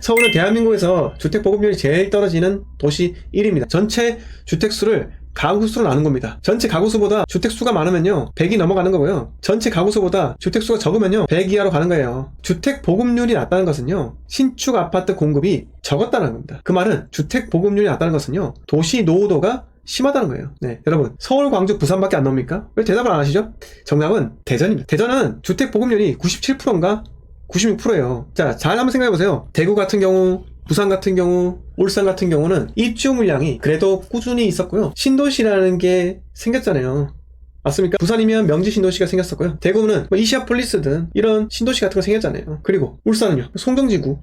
서울은 대한민국에서 주택 보급률이 제일 떨어지는 도시 1위입니다. 전체 주택수를 가구수로 나눈 겁니다. 전체 가구수보다 주택수가 많으면요 100이 넘어가는 거고요. 전체 가구수보다 주택수가 적으면요 100 이하로 가는 거예요. 주택 보급률이 낮다는 것은요 신축 아파트 공급이 적었다는 겁니다. 그 말은 주택 보급률이 낮다는 것은요 도시 노후도가 심하다는 거예요. 네, 여러분 서울, 광주, 부산밖에 안 나옵니까? 왜 대답을 안 하시죠? 정답은 대전입니다. 대전은 주택 보급률이 97%인가 96%예요. 자, 잘 한번 생각해 보세요. 대구 같은 경우, 부산 같은 경우, 울산 같은 경우는 입주 물량이 그래도 꾸준히 있었고요. 신도시라는 게 생겼잖아요. 맞습니까? 부산이면 명지 신도시가 생겼었고요. 대구는 뭐 이시아폴리스든 이런 신도시 같은 거 생겼잖아요. 그리고 울산은요, 송정지구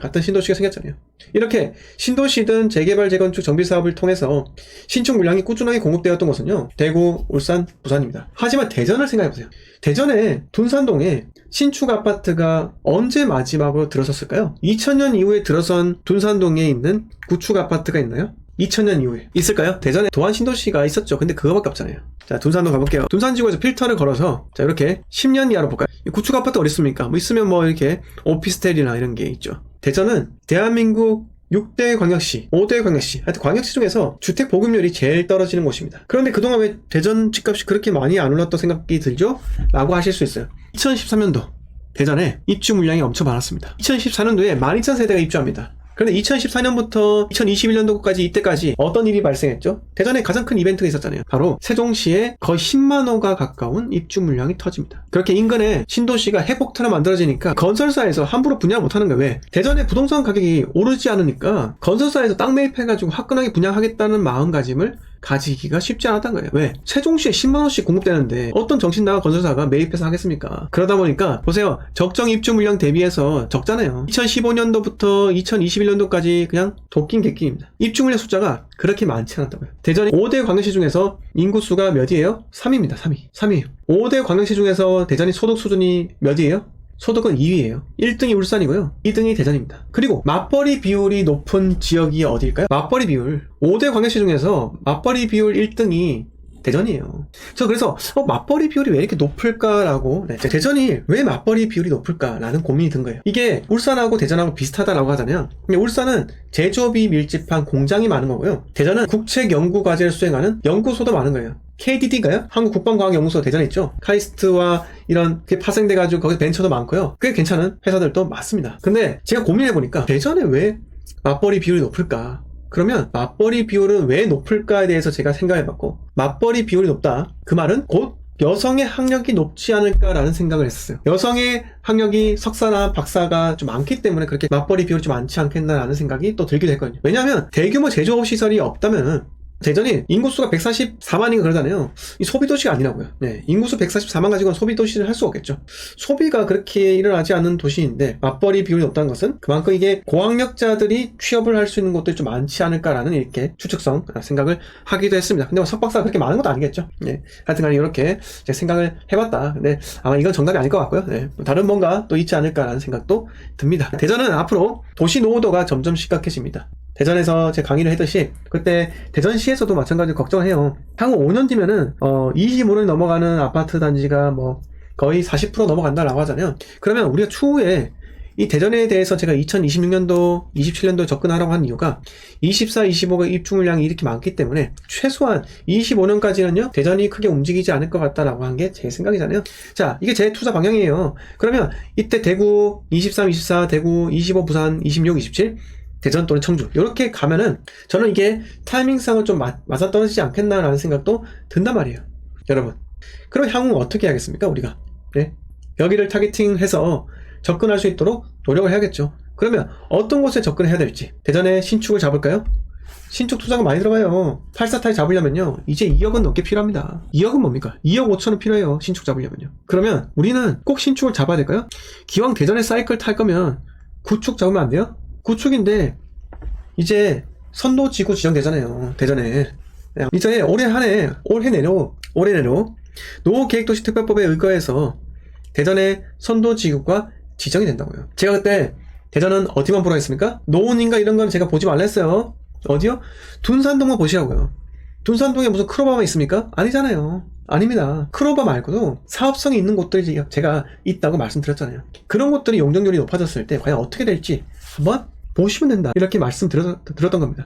같은 신도시가 생겼잖아요. 이렇게 신도시든 재개발, 재건축, 정비 사업을 통해서 신축 물량이 꾸준하게 공급되었던 것은요 대구, 울산, 부산입니다. 하지만 대전을 생각해보세요. 대전의 둔산동에 신축 아파트가 언제 마지막으로 들어섰을까요? 2000년 이후에 들어선 둔산동에 있는 구축 아파트가 있나요? 2000년 이후에 있을까요? 대전에 도안 신도시가 있었죠. 근데 그거밖에 없잖아요. 자, 둔산동 가볼게요. 둔산지구에서 필터를 걸어서 자 이렇게 10년 이하로 볼까요? 구축 아파트 어디 있습니까? 뭐 있으면 뭐 이렇게 오피스텔이나 이런 게 있죠. 대전은 대한민국 6대 광역시, 5대 광역시, 하여튼 광역시 중에서 주택 보급률이 제일 떨어지는 곳입니다. 그런데 그동안 왜 대전 집값이 그렇게 많이 안 올랐다고 생각이 들죠? 라고 하실 수 있어요. 2013년도 대전에 입주 물량이 엄청 많았습니다. 2014년도에 12,000세대가 입주합니다. 그런데 2014년부터 2021년도까지 이때까지 어떤 일이 발생했죠? 대전에 가장 큰 이벤트가 있었잖아요. 바로 세종시에 거의 10만 호가 가까운 입주 물량이 터집니다. 그렇게 인근에 신도시가 핵폭탄을 만들어지니까 건설사에서 함부로 분양 못하는 거예요. 왜? 대전의 부동산 가격이 오르지 않으니까 건설사에서 땅 매입해가지고 화끈하게 분양하겠다는 마음가짐을 가지기가 쉽지 않았던 거예요. 왜? 세종시에 10만원씩 공급되는데 어떤 정신 나간 건설사가 매입해서 하겠습니까? 그러다 보니까 보세요. 적정 입주 물량 대비해서 적잖아요. 2015년도부터 2021년도까지 그냥 도끼인 객기입니다. 입주 물량 숫자가 그렇게 많지 않았다고요. 대전이 5대 광역시 중에서 인구수가 몇이에요? 3위입니다. 3위예요. 5대 광역시 중에서 대전이 소득 수준이 몇이에요? 소득은 2위예요. 1등이 울산이고요. 2등이 대전입니다. 그리고 맞벌이 비율이 높은 지역이 어디일까요? 맞벌이 비율. 5대 광역시 중에서 맞벌이 비율 1등이 대전이에요. 저 그래서 맞벌이 비율이 왜 이렇게 높을까라고 대전이 왜 맞벌이 비율이 높을까라는 고민이 든 거예요. 이게 울산하고 대전하고 비슷하다라고 하잖아요. 근데 울산은 제조업이 밀집한 공장이 많은 거고요. 대전은 국책 연구 과제를 수행하는 연구소도 많은 거예요. KDD인가요? 한국국방과학연구소 대전에 있죠. 카이스트와 이런 게 파생돼가지고 거기 벤처도 많고요. 꽤 괜찮은 회사들도 많습니다. 근데 제가 고민해보니까 대전에 왜 맞벌이 비율이 높을까? 그러면 맞벌이 비율은 왜 높을까에 대해서 제가 생각해봤고, 맞벌이 비율이 높다. 그 말은 곧 여성의 학력이 높지 않을까라는 생각을 했었어요. 여성의 학력이 석사나 박사가 좀 많기 때문에 그렇게 맞벌이 비율이 좀 많지 않겠나라는 생각이 또 들기도 했거든요. 왜냐하면 대규모 제조업 시설이 없다면 대전이 인구수가 144만인가 그러잖아요. 이 소비도시가 아니라고요. 네, 인구수 144만 가지고는 소비도시를 할 수 없겠죠. 소비가 그렇게 일어나지 않는 도시인데 맞벌이 비율이 높다는 것은 그만큼 이게 고학력자들이 취업을 할 수 있는 곳들이 좀 많지 않을까라는 이렇게 추측성 생각을 하기도 했습니다. 근데 뭐 석박사가 그렇게 많은 것도 아니겠죠. 네, 하여튼간에 이렇게 제가 생각을 해봤다. 근데 아마 이건 정답이 아닐 것 같고요. 네, 다른 뭔가 또 있지 않을까라는 생각도 듭니다. 대전은 앞으로 도시 노후도가 점점 심각해집니다. 대전에서 제 강의를 했듯이 그때 대전시에서도 마찬가지로 걱정을 해요. 향후 5년 뒤면은 25를 넘어가는 아파트 단지가 뭐 거의 40% 넘어간다라고 하잖아요. 그러면 우리가 추후에 이 대전에 대해서 제가 2026년도, 27년도에 접근하라고 한 이유가 24, 25가 입주 물량이 이렇게 많기 때문에 최소한 25년까지는요 대전이 크게 움직이지 않을 것 같다라고 한 게 제 생각이잖아요. 자, 이게 제 투자 방향이에요. 그러면 이때 대구 23, 24, 대구 25, 부산 26, 27 대전 또는 청주 이렇게 가면은 저는 이게 타이밍상은 좀 맞아떨어지지 않겠나라는 생각도 든단 말이에요. 여러분, 그럼 향후 어떻게 하겠습니까? 우리가 여기를 타겟팅해서 접근할 수 있도록 노력을 해야겠죠. 그러면 어떤 곳에 접근해야 될지. 대전에 신축을 잡을까요? 신축 투자가 많이 들어가요. 84타입 잡으려면요 이제 2억은 넘게 필요합니다. 2억은 뭡니까? 2억 5천은 필요해요. 신축 잡으려면요. 그러면 우리는 꼭 신축을 잡아야 될까요? 기왕 대전에 사이클 탈 거면 구축 잡으면 안 돼요? 구축인데 이제 선도지구 지정되잖아요. 대전에 이제 올해 내로 노후계획도시 특별법에 의거해서 대전의 선도지구가 지정이 된다고요. 제가 그때 대전은 어디만 보라 했습니까? 노원인가 이런 건 제가 보지 말라 했어요. 어디요? 둔산동만 보시라고요. 둔산동에 무슨 크로바만 있습니까? 아니잖아요. 아닙니다. 크로바 말고도 사업성이 있는 곳들이 제가 있다고 말씀드렸잖아요. 그런 곳들이 용적률이 높아졌을 때 과연 어떻게 될지 한번 보시면 된다. 이렇게 말씀드렸던 겁니다.